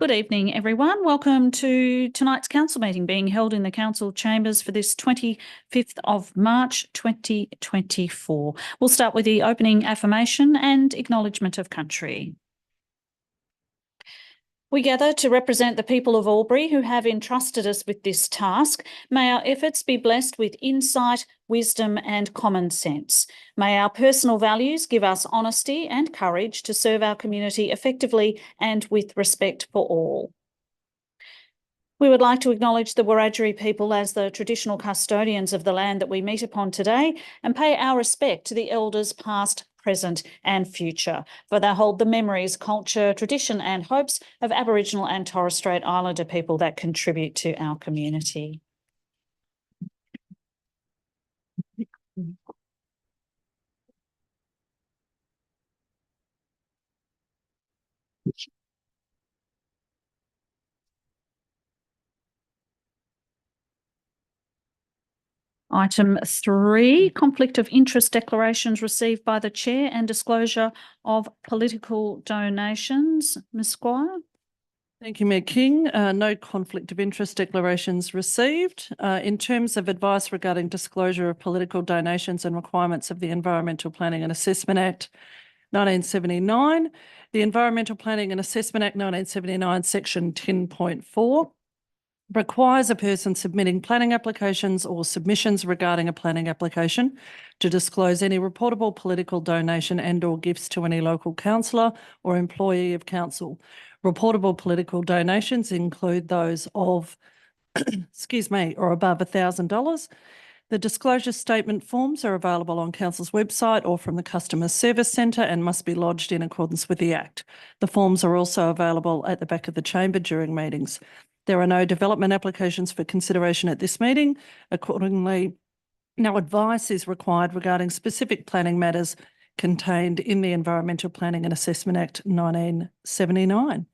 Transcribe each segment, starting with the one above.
Good evening, everyone. Welcome to tonight's council meeting being held in the council chambers for this 25th of March 2024. We'll start with the opening affirmation and acknowledgement of country. We gather to represent the people of Albury who have entrusted us with this task. May our efforts be blessed with insight, wisdom and common sense. May our personal values give us honesty and courage to serve our community effectively and with respect for all. We would like to acknowledge the Wiradjuri people as the traditional custodians of the land that we meet upon today and pay our respect to the elders past, present and future, for they hold the memories, culture, tradition and hopes of Aboriginal and Torres Strait Islander people that contribute to our community. Item 3, conflict of interest declarations received by the Chair and disclosure of political donations. Ms Squire. Thank you, Mayor King. No conflict of interest declarations received. In terms of advice regarding disclosure of political donations and requirements of the Environmental Planning and Assessment Act 1979, the Environmental Planning and Assessment Act 1979 section 10.4 requires a person submitting planning applications or submissions regarding a planning application to disclose any reportable political donation and or gifts to any local councillor or employee of council. Reportable political donations include those of, or above $1,000. The disclosure statement forms are available on Council's website or from the Customer Service Centre and must be lodged in accordance with the Act. The forms are also available at the back of the chamber during meetings. There are no development applications for consideration at this meeting. Accordingly, no advice is required regarding specific planning matters contained in the Environmental Planning and Assessment Act 1979.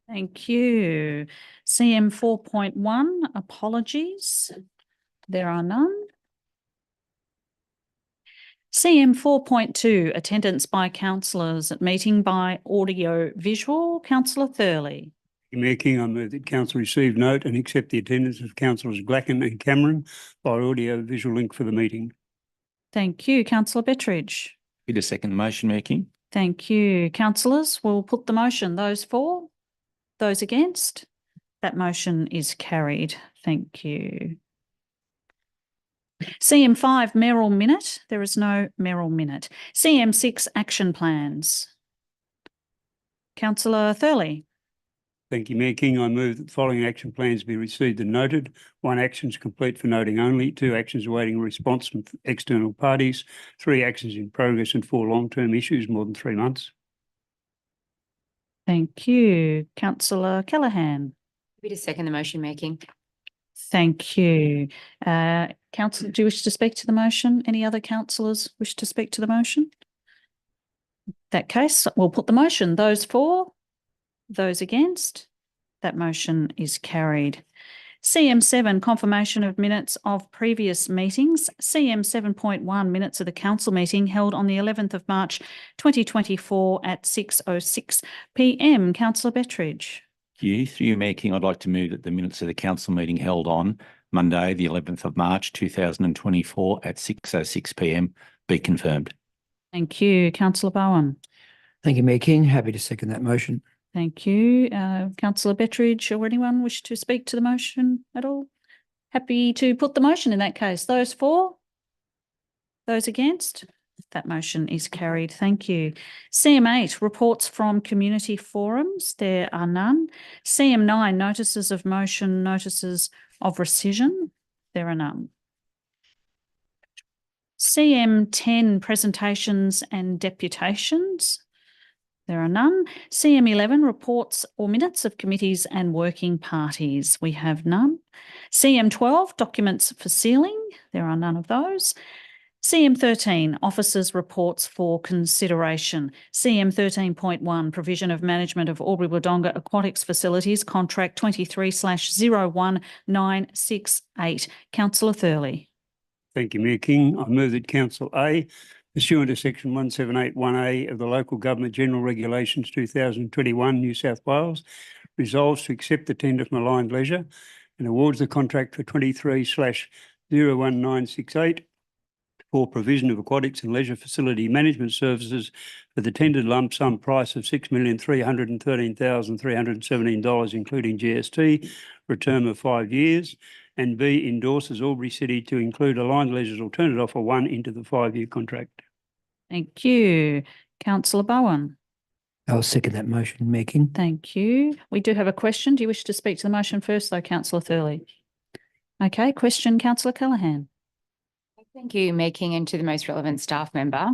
Thank you. CM 4.1, apologies. There are none. CM 4.2, attendance by councillors at meeting by audio visual. Councillor Thurley. Mayor King, I move that Council receive note and accept the attendance of Councillors Glacken and Cameron by audio visual link for the meeting. Thank you. Councillor Bettridge. Be to second the motion, Mayor King. Thank you. Councillors, we'll put the motion. Those for? Those against? That motion is carried. Thank you. CM 5, mayoral minute. There is no mayoral minute. CM 6, action plans. Councillor Thurley. Thank you, Mayor King. I move that the following action plans be received and noted. 1, actions complete for noting only. 2, actions awaiting a response from external parties. 3, actions in progress, and 4, long-term issues more than 3 months. Thank you. Councillor Callaghan. Happy to second the motion, Mayor King. Thank you. Councillor, do you wish to speak to the motion? Any other councillors wish to speak to the motion? In that case, we'll put the motion. Those for? Those against? That motion is carried. CM 7, confirmation of minutes of previous meetings. CM 7.1, minutes of the council meeting held on the 11th of March 2024 at 6:06 p.m. Councillor Bettridge. Through you, Mayor King, I'd like to move that the minutes of the council meeting held on Monday, the 11th of March 2024 at 6:06 p.m. be confirmed. Thank you. Councillor Bowen. Thank you, Mayor King. Happy to second that motion. Thank you. Councillor Bettridge or anyone wish to speak to the motion at all? Happy to put the motion in that case. Those for? Those against? That motion is carried. Thank you. CM 8, reports from community forums. There are none. CM 9, notices of motion, notices of rescission. There are none. CM 10, presentations and deputations. There are none. CM 11, reports or minutes of committees and working parties. We have none. CM 12, documents for sealing. There are none of those. CM 13, officers' reports for consideration. CM 13.1, provision of management of Albury-Wodonga Aquatics Facilities, contract 23/01968. Councillor Thurley. Thank you, Mayor King. I move that Council A pursuant to section 178(1)(a) of the Local Government General Regulations 2021, New South Wales, resolves to accept the tender from Aligned Leisure and awards the contract for 23/01968 for provision of aquatics and leisure facility management services for the tendered lump sum price of $6,313,317, including GST, for a term of 5 years. And B, endorses Albury City to include Aligned Leisure's alternate offer 1 into the 5-year contract. Thank you. Councillor Bowen. I'll second that motion, Mayor King. Thank you. We do have a question. Do you wish to speak to the motion first, though, Councillor Thurley? Okay, question, Councillor Callaghan. Thank you, Mayor King, and to the most relevant staff member.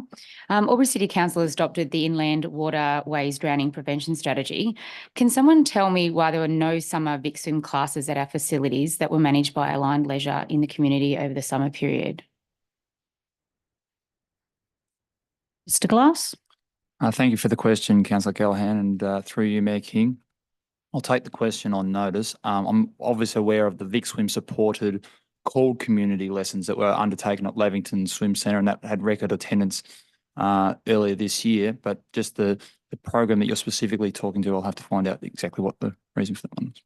Albury City Council has adopted the Inland Waterways Drowning Prevention Strategy. Can someone tell me why there were no summer Vic Swim classes at our facilities that were managed by Aligned Leisure in the community over the summer period? Mr Glass. Thank you for the question, Councillor Callaghan, and through you, Mayor King. I'll take the question on notice. I'm obviously aware of the Vic Swim supported called community lessons that were undertaken at Lavington Swim Centre, and that had record attendance earlier this year. But just the program that you're specifically talking to, I'll have to find out exactly what the reason for that one is.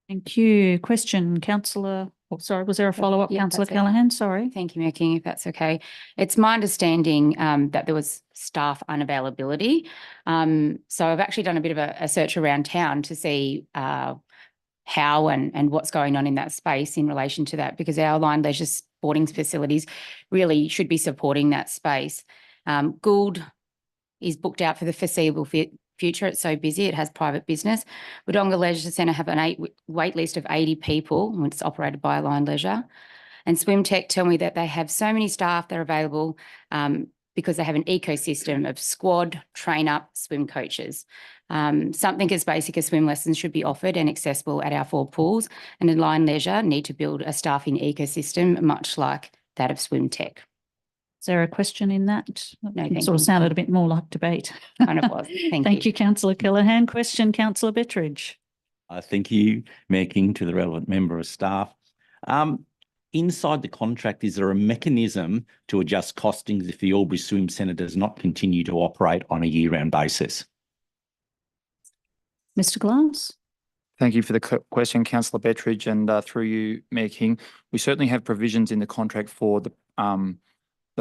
Thank you. Question, Councillor. Oh, sorry, was there a follow-up, Yeah, Councillor that's it. Callaghan? Sorry. Thank you, Mayor King, if that's okay. It's my understanding that there was staff unavailability. So I've actually done a bit of a search around town to see how and what's going on in that space in relation to that, because our Aligned Leisure sporting facilities really should be supporting that space. Gould is booked out for the foreseeable future. It's so busy, it has private business. Wodonga Leisure Centre have an wait list of 80 people when it's operated by Aligned Leisure. And Swim Tech tell me that they have so many staff that are available because they have an ecosystem of squad, train-up, swim coaches. Something as basic as swim lessons should be offered and accessible at our 4 pools, and Aligned Leisure need to build a staffing ecosystem much like that of Swim Tech. Is there a question in that? No, It thank sort of you. sounded a bit more like debate. Kind of was. Thank Thank you. you, Councillor Callaghan. Question, Councillor Bettridge. Thank you, Mayor King, to the relevant member of staff. Inside the contract, is there a mechanism to adjust costings if the Albury Swim Centre does not continue to operate on a year-round basis? Mr Glass. Thank you for the question, Councillor Bettridge, and through you, Mayor King. We certainly have provisions in the contract for the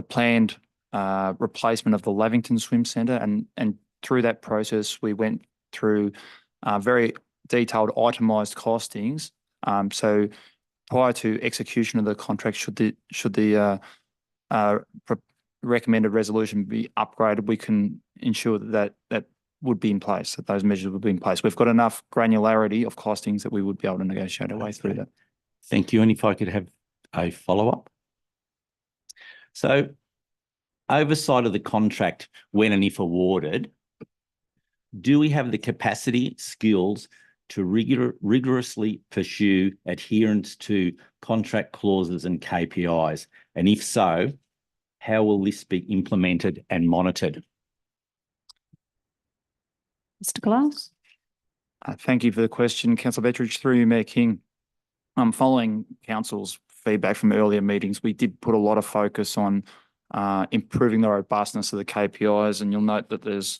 planned replacement of the Lavington Swim Centre, and through that process, we went through very detailed itemised costings. So prior to execution of the contract, should the recommended resolution be upgraded, we can ensure that would be in place, that those measures would be in place. We've got enough granularity of costings that we would be able to negotiate our way through that. Thank you. And if I could have a follow-up. So oversight of the contract, when and if awarded, do we have the capacity, skills to rigorously pursue adherence to contract clauses and KPIs? And if so, how will this be implemented and monitored? Mr Glass. Thank you for the question, Councillor Bettridge. Through you, Mayor King. Following Council's feedback from earlier meetings, we did put a lot of focus on improving the robustness of the KPIs, and you'll note that there's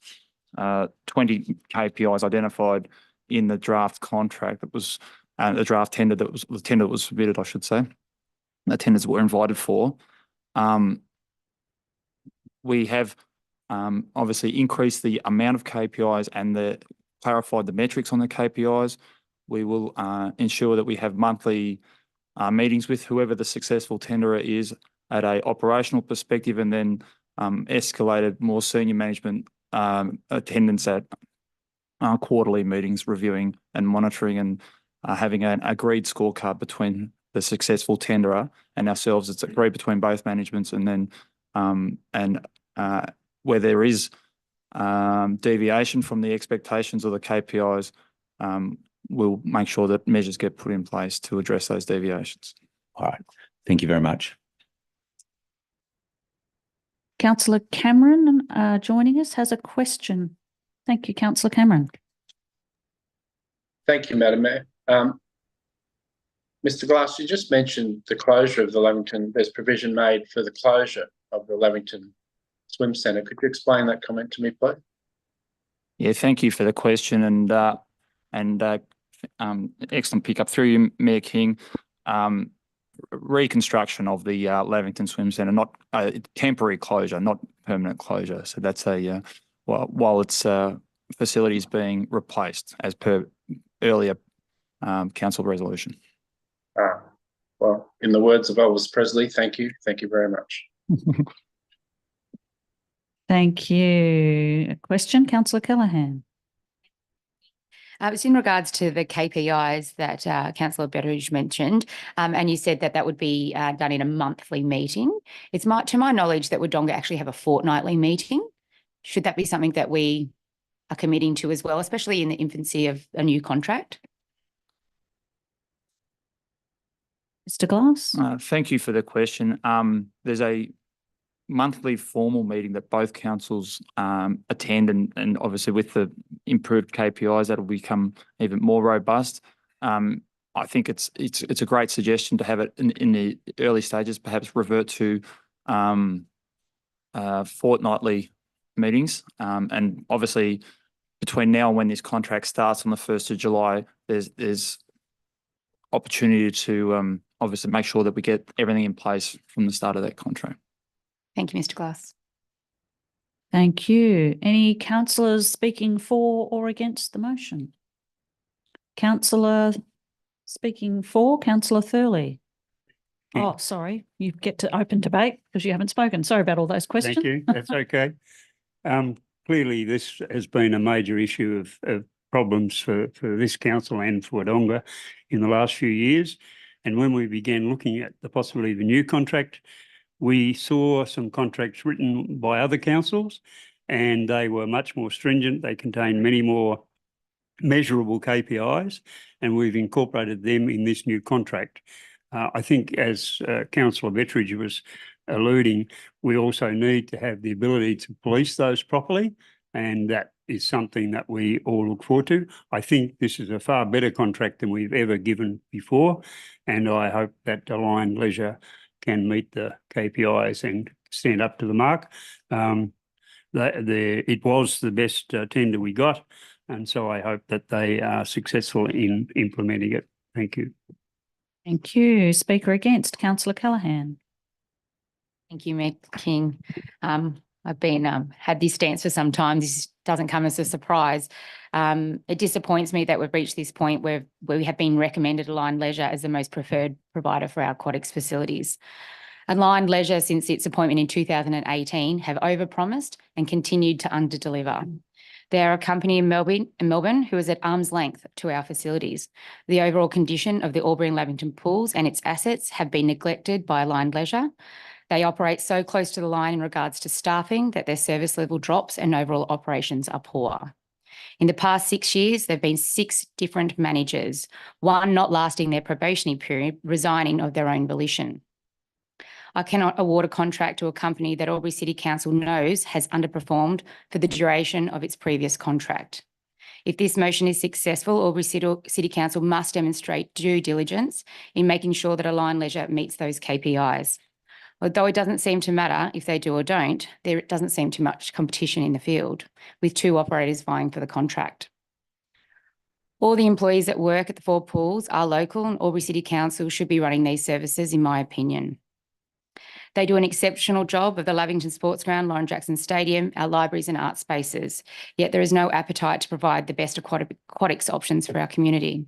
20 KPIs identified in the draft contract that was the draft tender that was the tender that was submitted, I should say. The tenders were invited for. We have obviously increased the amount of KPIs and clarified the metrics on the KPIs. We will ensure that we have monthly meetings with whoever the successful tenderer is at a operational perspective, and then escalated more senior management attendance at quarterly meetings, reviewing and monitoring and having an agreed scorecard between the successful tenderer and ourselves. It's agreed between both managements, and then where there is deviation from the expectations or the KPIs, we'll make sure that measures get put in place to address those deviations. All right. Thank you very much. Councillor Cameron joining us has a question. Thank you, Councillor Cameron. Thank you, Madam Mayor. Mr Glass, you just mentioned the closure of the Lavington. There's provision made for the closure of the Lavington Swim Centre. Could you explain that comment to me, please? Yeah, thank you for the question and excellent pick up through you, Mayor King. Reconstruction of the Lavington Swim Centre, not temporary closure, not permanent closure. So that's a while its facilities being replaced as per earlier council resolution. Well, in the words of Elvis Presley, thank you very much. Thank you. A question, Councillor Callaghan. It's in regards to the KPIs that Councillor Betteridge mentioned, and you said that that would be done in a monthly meeting. It's to my knowledge that Wodonga actually have a fortnightly meeting. Should that be something that we are committing to as well, especially in the infancy of a new contract? Mr. Glass? Thank you for the question. There's a monthly formal meeting that both councils attend, and obviously with the improved KPIs, that'll become even more robust. I think it's a great suggestion to have it in the early stages, perhaps revert to fortnightly meetings. And obviously between now and when this contract starts on the 1st of July, there's opportunity to obviously make sure that we get everything in place from the start of that contract. Thank you, Mr. Glass. Thank you. Any councillors speaking for or against the motion? Councillor speaking for, Councillor Thurley. Oh, sorry. You get to open debate because you haven't spoken. Sorry about all those questions. Thank you. That's okay. Clearly, this has been a major issue of problems for this council and for Wodonga in the last few years. And when we began looking at the possibility of a new contract, we saw some contracts written by other councils and they were much more stringent. They contained many more measurable KPIs, and we've incorporated them in this new contract. I think, as Councillor Betteridge was alluding, we also need to have the ability to police those properly, and that is something that we all look forward to. I think this is a far better contract than we've ever given before, and I hope that Aligned Leisure can meet the KPIs and stand up to the mark. It was the best tender we got, and so I hope that they are successful in implementing it. Thank you. Thank you. Speaker against, Councillor Callaghan. Thank you, Mayor King. I've been had this stance for some time. This doesn't come as a surprise. It disappoints me that we've reached this point where we have been recommended Aligned Leisure as the most preferred provider for our aquatics facilities. Aligned Leisure, since its appointment in 2018, have overpromised and continued to underdeliver. They are a company in Melbourne who is at arm's length to our facilities. The overall condition of the Albury and Lavington pools and its assets have been neglected by Aligned Leisure. They operate so close to the line in regards to staffing that their service level drops and overall operations are poor. In the past 6 years, there have been 6 different managers, one not lasting their probationary period, resigning of their own volition. I cannot award a contract to a company that Albury City Council knows has underperformed for the duration of its previous contract. If this motion is successful, Albury City Council must demonstrate due diligence in making sure that Aligned Leisure meets those KPIs. Although it doesn't seem to matter if they do or don't, there doesn't seem too much competition in the field, with 2 operators vying for the contract. All the employees that work at the 4 pools are local, and Albury City Council should be running these services, in my opinion. They do an exceptional job of the Lavington Sports Ground, Lauren Jackson Stadium, our libraries and art spaces, yet there is no appetite to provide the best aquatics options for our community.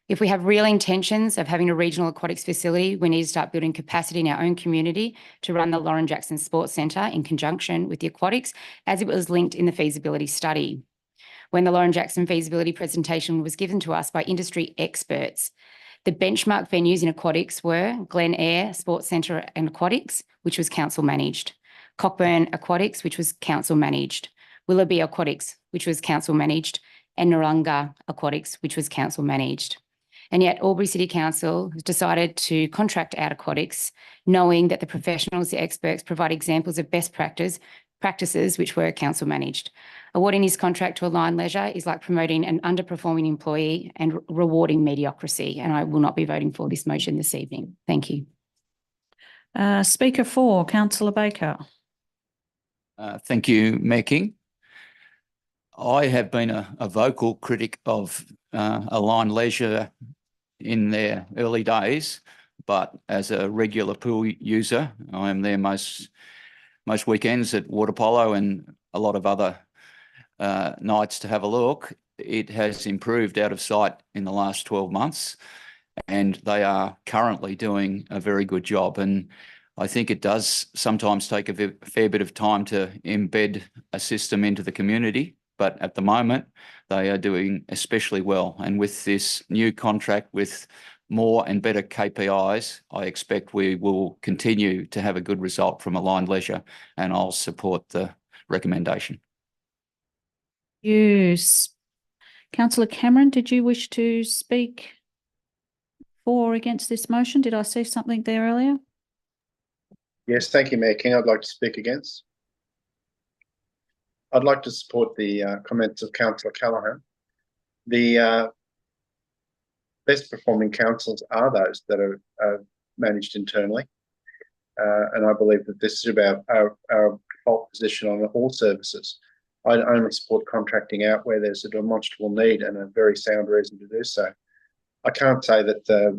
If we have real intentions of having a regional aquatics facility, we need to start building capacity in our own community to run the Lauren Jackson Sports Centre in conjunction with the aquatics, as it was linked in the feasibility study. When the Lauren Jackson feasibility presentation was given to us by industry experts, the benchmark venues in aquatics were Glen Eyre Sports Centre and Aquatics, which was council managed, Cockburn Aquatics, which was council managed, Willoughby Aquatics, which was council managed, and Noarlunga Aquatics, which was council managed. And yet Albury City Council has decided to contract out aquatics, knowing that the professionals, the experts, provide examples of best practices which were council managed. Awarding this contract to Aligned Leisure is like promoting an underperforming employee and rewarding mediocrity, and I will not be voting for this motion this evening. Thank you. Speaker 4, Councillor Baker. Thank you, Mayor King. I have been a vocal critic of Aligned Leisure in their early days, but as a regular pool user, I am there most weekends at water polo and a lot of other nights to have a look. It has improved out of sight in the last 12 months, and they are currently doing a very good job. And I think it does sometimes take a fair bit of time to embed a system into the community, but at the moment they are doing especially well. And with this new contract with more and better KPIs, I expect we will continue to have a good result from Aligned Leisure, and I'll support the recommendation. Yes. Councillor Cameron, did you wish to speak for or against this motion? Did I see something there earlier? Yes, thank you, Mayor King. I'd like to speak against. I'd like to support the comments of Councillor Callaghan. The best performing councils are those that are managed internally. And I believe that this is about our default position on all services. I only support contracting out where there's a demonstrable need and a very sound reason to do so. I can't say that the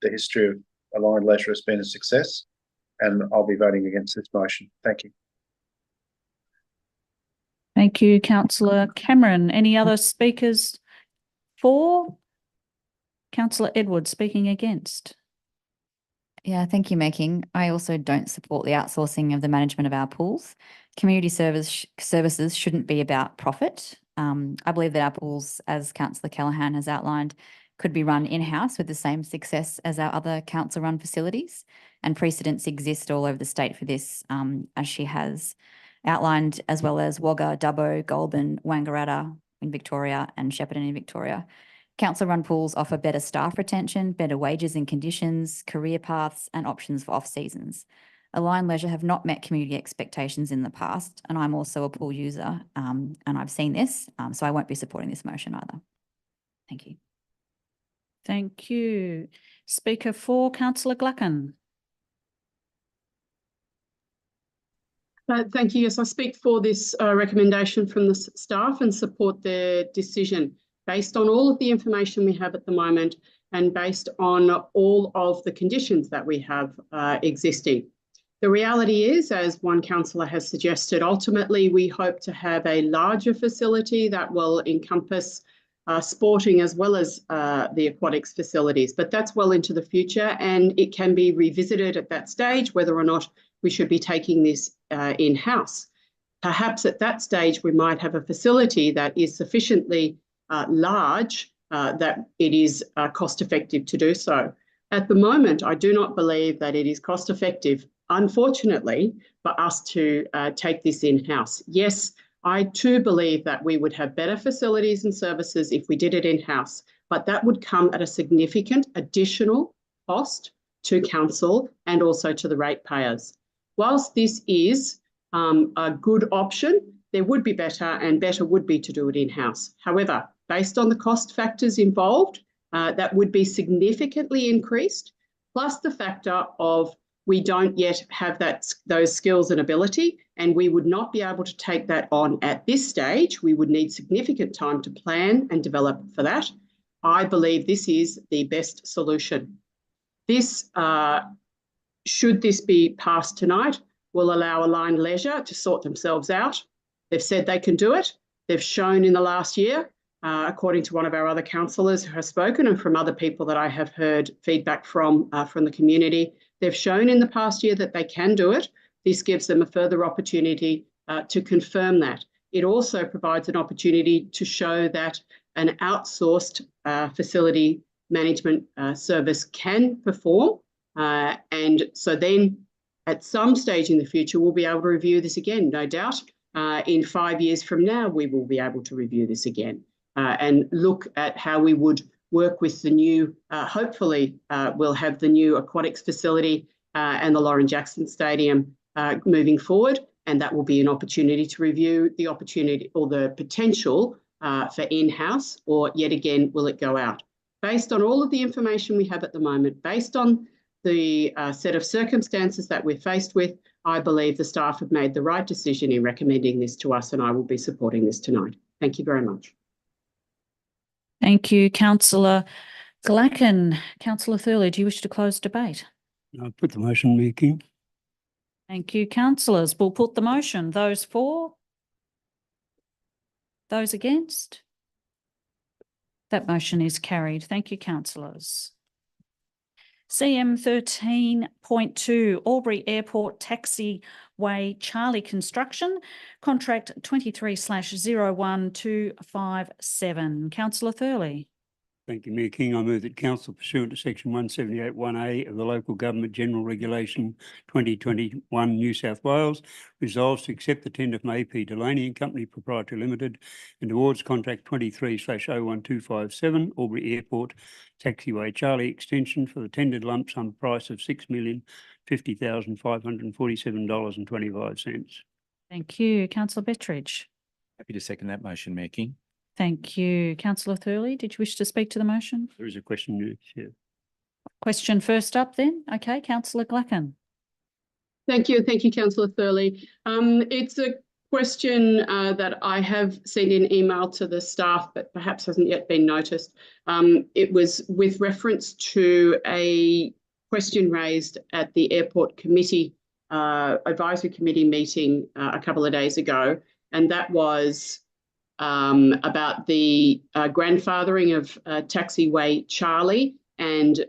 history of Aligned Leisure has been a success, and I'll be voting against this motion. Thank you. Thank you, Councillor Cameron. Any other speakers for? Councillor Edwards speaking against. Yeah, thank you, Mayor King. I also don't support the outsourcing of the management of our pools. Community services shouldn't be about profit. I believe that our pools, as Councillor Callaghan has outlined, could be run in-house with the same success as our other council-run facilities, and precedents exist all over the state for this, as she has outlined, as well as Wagga, Dubbo, Goulburn, Wangaratta in Victoria and Shepparton in Victoria. Council-run pools offer better staff retention, better wages and conditions, career paths and options for off-seasons. Aligned Leisure have not met community expectations in the past, and I'm also a pool user, and I've seen this, so I won't be supporting this motion either. Thank you. Thank you. Speaker 4, Councillor Gluckin. Thank you. Yes, I speak for this recommendation from the staff and support their decision based on all of the information we have at the moment and based on all of the conditions that we have existing. The reality is, as one councillor has suggested, ultimately we hope to have a larger facility that will encompass sporting as well as the aquatics facilities, but that's well into the future, and it can be revisited at that stage whether or not we should be taking this in-house. Perhaps at that stage we might have a facility that is sufficiently large that it is cost effective to do so. At the moment, I do not believe that it is cost effective, unfortunately, for us to take this in-house. Yes, I too believe that we would have better facilities and services if we did it in-house, but that would come at a significant additional cost to council and also to the ratepayers. Whilst this is a good option, there would be better, and better would be to do it in-house. However, based on the cost factors involved, that would be significantly increased, plus the factor of we don't yet have those skills and ability, and we would not be able to take that on at this stage. We would need significant time to plan and develop for that. I believe this is the best solution. This, should this be passed tonight, will allow Aligned Leisure to sort themselves out. They've said they can do it. They've shown in the last year, according to one of our other councillors who have spoken and from other people that I have heard feedback from the community, they've shown in the past year that they can do it. This gives them a further opportunity to confirm that. It also provides an opportunity to show that an outsourced facility management service can perform. And so then at some stage in the future, we'll be able to review this again, no doubt. In 5 years from now, we will be able to review this again and look at how we would work with the new, hopefully we'll have the new aquatics facility and the Lauren Jackson Stadium moving forward, and that will be an opportunity to review the opportunity or the potential for in-house, or yet again, will it go out? Based on all of the information we have at the moment, based on the set of circumstances that we're faced with, I believe the staff have made the right decision in recommending this to us, and I will be supporting this tonight. Thank you very much. Thank you, Councillor Glacken. Councillor Thurley, do you wish to close debate? I put the motion, Mayor King. Thank you, councillors. We'll put the motion. Those for? Those against? That motion is carried. Thank you, councillors. CM 13.2 Albury Airport Taxiway Charlie Construction, contract 23/01257. Councillor Thurley. Thank you, Mayor King. I move that council pursuant to section 178(1)(a) of the Local Government General Regulation 2021 New South Wales resolves to accept the tender from AP Delaney and Company Proprietary Limited and awards contract 23/01257 Albury Airport Taxiway Charlie Extension for the tendered lump sum price of $6,050,547.25. Thank you. Councillor Bettridge. Happy to second that motion, Mayor King. Thank you. Councillor Thurley, did you wish to speak to the motion? There is a question, Chair. Question first up then. Okay, Councillor Glacken. Thank you. Thank you, Councillor Thurley. It's a question that I have sent in email to the staff, but perhaps hasn't yet been noticed. It was with reference to a question raised at the Airport Committee, Advisory Committee meeting a couple of days ago, and that was about the grandfathering of Taxiway Charlie and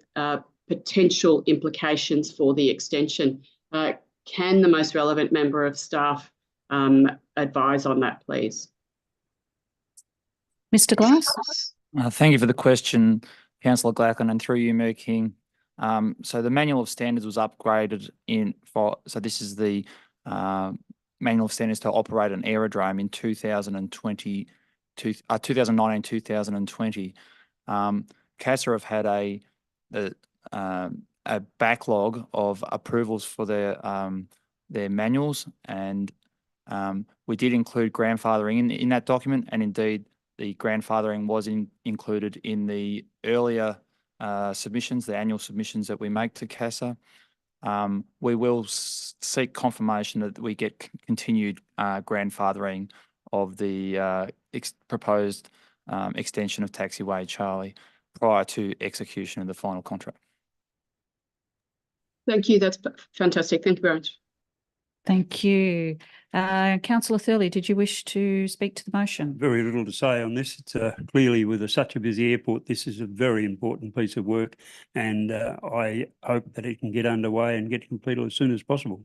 potential implications for the extension. Can the most relevant member of staff advise on that, please? Mr. Glass. Thank you for the question, Councillor Glacken, and through you, Mayor King. So the Manual of Standards was upgraded so this is the Manual of Standards to operate an aerodrome in 2019-2020. CASA have had a backlog of approvals for their manuals, and we did include grandfathering in that document, and indeed the grandfathering was included in the earlier submissions, the annual submissions that we make to CASA. We will seek confirmation that we get continued grandfathering of the proposed extension of Taxiway Charlie prior to execution of the final contract. Thank you. That's fantastic. Thank you very much. Thank you. Councillor Thurley, did you wish to speak to the motion? Very little to say on this. It's clearly, with such a busy airport, this is a very important piece of work, and I hope that it can get underway and get completed as soon as possible.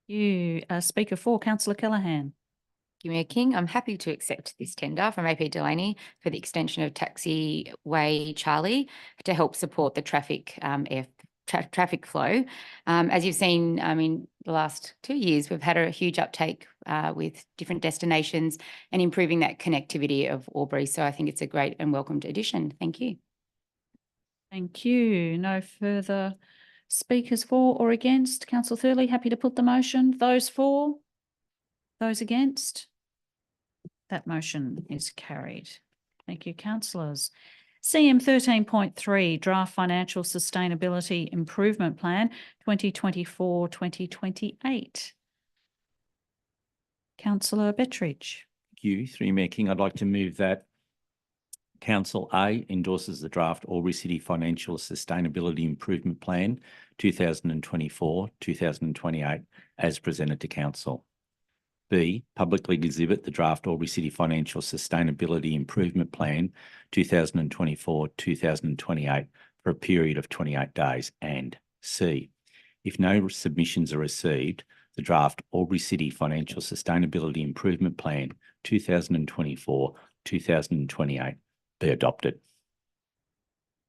You, Speaker 4, Councillor Callaghan. Thank you, Mayor King. I'm happy to accept this tender from AP Delaney for the extension of Taxiway Charlie to help support the traffic flow. As you've seen, in the last 2 years, we've had a huge uptake with different destinations and improving that connectivity of Albury. So I think it's a great and welcomed addition. Thank you. Thank you. No further speakers for or against. Councillor Thurley, happy to put the motion. Those for? Those against? That motion is carried. Thank you, councillors. CM 13.3 Draft Financial Sustainability Improvement Plan 2024-2028. Councillor Bettridge. Thank you. Through you, Mayor King, I'd like to move that Council A endorses the draft Albury City Financial Sustainability Improvement Plan 2024-2028 as presented to Council. B, publicly exhibit the draft Albury City Financial Sustainability Improvement Plan 2024-2028 for a period of 28 days. And C, if no submissions are received, the draft Albury City Financial Sustainability Improvement Plan 2024-2028 be adopted.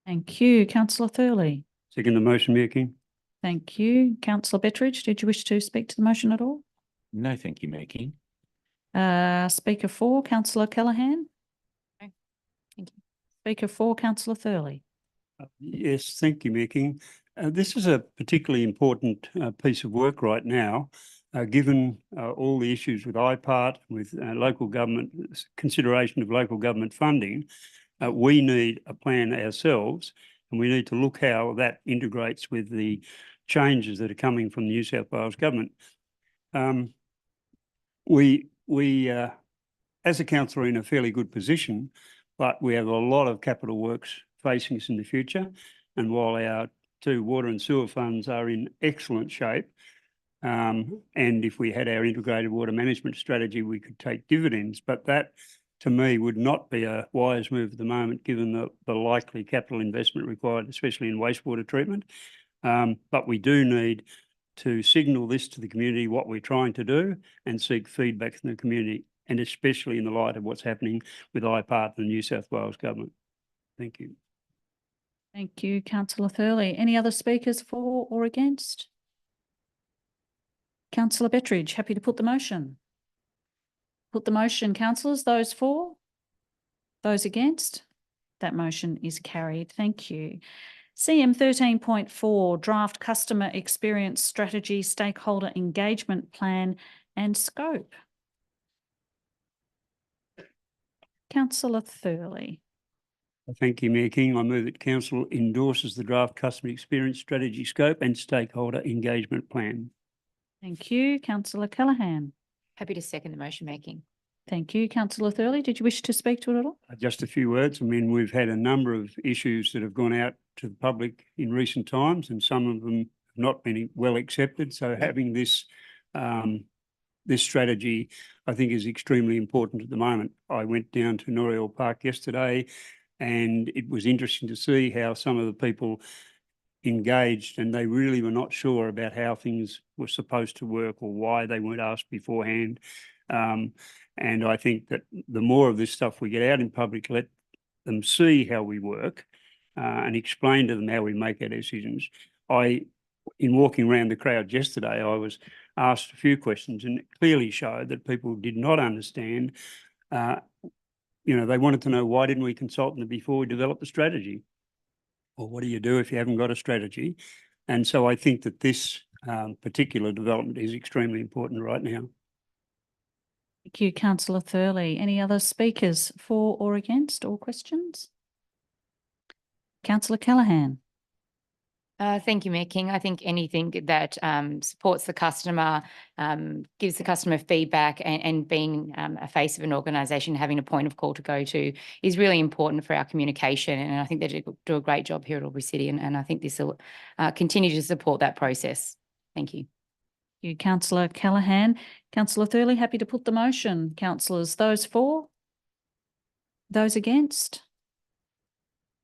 Thank you. Councillor Thurley. Second the motion, Mayor King. Thank you. Councillor Bettridge, did you wish to speak to the motion at all? No, thank you, Mayor King. Speaker 4, Councillor Callaghan. No, thank you. Speaker 4, Councillor Thurley. Yes, thank you, Mayor King. This is a particularly important piece of work right now, given all the issues with IPART, with local government consideration of local government funding. We need a plan ourselves And we need to look how that integrates with the changes that are coming from the New South Wales government. As a council, are in a fairly good position, but we have a lot of capital works facing us in the future. And while our 2 water and sewer funds are in excellent shape, and if we had our integrated water management strategy, we could take dividends. But that, to me, would not be a wise move at the moment, given the likely capital investment required, especially in wastewater treatment. But we do need to signal this to the community, what we're trying to do, and seek feedback from the community, and especially in the light of what's happening with IPART and the New South Wales government. Thank you. Thank you, Councillor Thurley. Any other speakers for or against? Councillor Bettridge, happy to put the motion. Put the motion, councillors. Those for? Those against? That motion is carried. Thank you. CM 13.4, Draft Customer Experience Strategy, Stakeholder Engagement Plan and Scope. Councillor Thurley. Thank you, Mayor King. I move that Council endorses the Draft Customer Experience Strategy, Scope and Stakeholder Engagement Plan. Thank you. Councillor Callaghan. Happy to second the motion making. Thank you. Councillor Thurley, did you wish to speak to it at all? Just a few words. I mean, we've had a number of issues that have gone out to the public in recent times, and some of them have not been well accepted. So having this this strategy, I think, is extremely important at the moment. I went down to Noriel Park yesterday, and it was interesting to see how some of the people engaged, and they really were not sure about how things were supposed to work or why they weren't asked beforehand. And I think that the more of this stuff we get out in public, let them see how we work and explain to them how we make our decisions. In walking around the crowd yesterday, I was asked a few questions, and it clearly showed that people did not understand. They wanted to know, why didn't we consult them before we developed the strategy? Or what do you do if you haven't got a strategy? And so I think that this particular development is extremely important right now. Thank you, Councillor Thurley. Any other speakers for or against, or questions? Councillor Callaghan. Thank you, Mayor King. I think anything that supports the customer, gives the customer feedback and being a face of an organisation, having a point of call to go to is really important for our communication. And I think they do a great job here at Albury City, and I think this will continue to support that process. Thank you. Thank you, Councillor Callaghan. Councillor Thurley, happy to put the motion. Councillors, those for? Those against?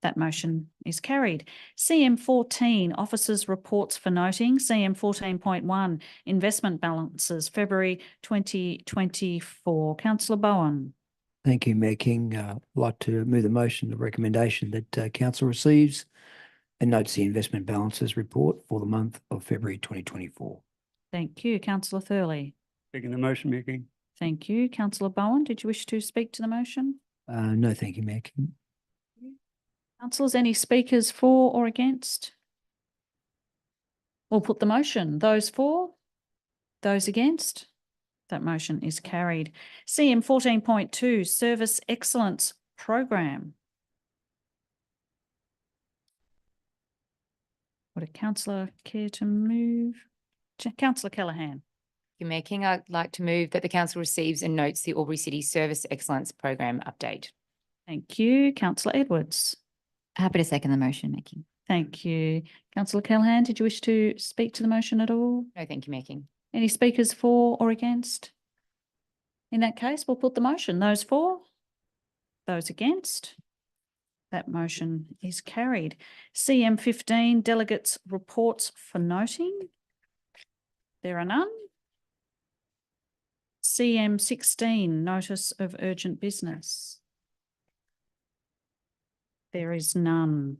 That motion is carried. CM 14, Officers' Reports for Noting. CM 14.1, Investment Balances, February 2024. Councillor Bowen. Thank you, Mayor King. I'd like to move the motion, the recommendation that Council receives and notes the investment balances report for the month of February 2024. Thank you. Councillor Thurley. Second the motion, Mayor King. Thank you. Councillor Bowen, did you wish to speak to the motion? No, thank you, Mayor King. Councillors, any speakers for or against? We'll put the motion. Those for? Those against? That motion is carried. CM 14.2, Service Excellence Program. Would a councillor care to move? Councillor Callaghan. Mayor King, I'd like to move that the council receives and notes the Albury City Service Excellence Program update. Thank you. Councillor Edwards. Happy to second the motion, Mayor King. Thank you. Councillor Callaghan, did you wish to speak to the motion at all? No, thank you, Mayor King. Any speakers for or against? In that case, we'll put the motion. Those for? Those against? That motion is carried. CM 15, Delegates' Reports for Noting. There are none. CM 16, Notice of Urgent Business. There is none.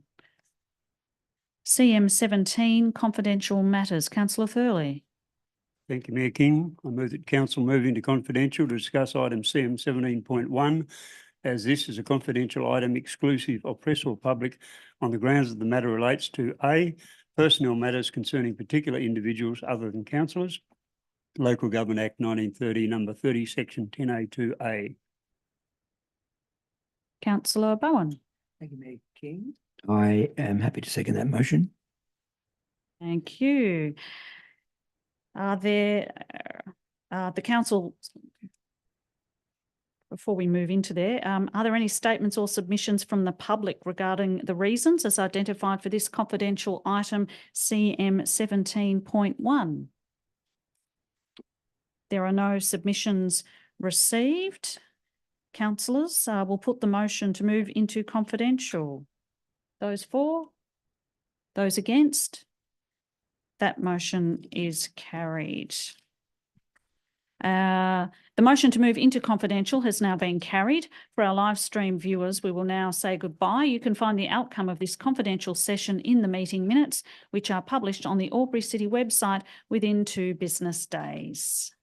CM 17, Confidential Matters. Councillor Thurley. Thank you, Mayor King. I move that Council move into confidential to discuss item CM 17.1, as this is a confidential item exclusive of press or public on the grounds that the matter relates to A, personnel matters concerning particular individuals other than councillors, Local Government Act 1930, number 30, section 10A2A. Councillor Bowen. Thank you, Mayor King. I am happy to second that motion. Thank you. Are there, the council, before we move into there, are there any statements or submissions from the public regarding the reasons as identified for this confidential item CM 17.1? There are no submissions received. Councillors, we'll put the motion to move into confidential. Those for? Those against? That motion is carried. The motion to move into confidential has now been carried. For our live stream viewers, we will now say goodbye. You can find the outcome of this confidential session in the meeting minutes, which are published on the Albury City website within 2 business days.